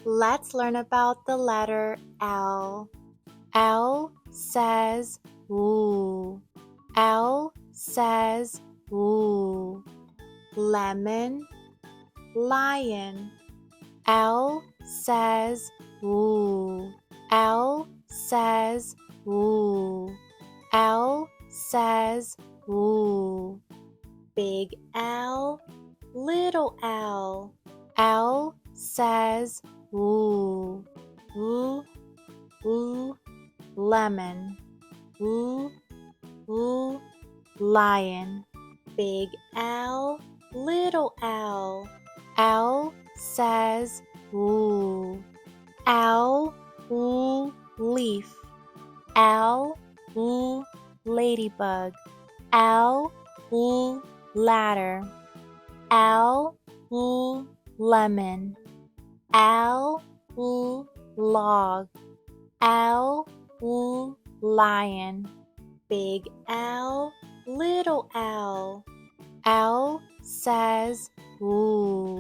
Let's learn about the letter L. L says woo. L says woo. Lemon, lion. L says woo. L says woo. L says woo. Big L, little L. L says woo. Woo, woo, lemon. Woo, woo, lion. Big L, little L. L says woo. L, woo, leaf. L, woo, ladybug. L, woo, ladder. L, woo, lemon. L, woo, log. L, woo, lion. Big L, little L. L says woo.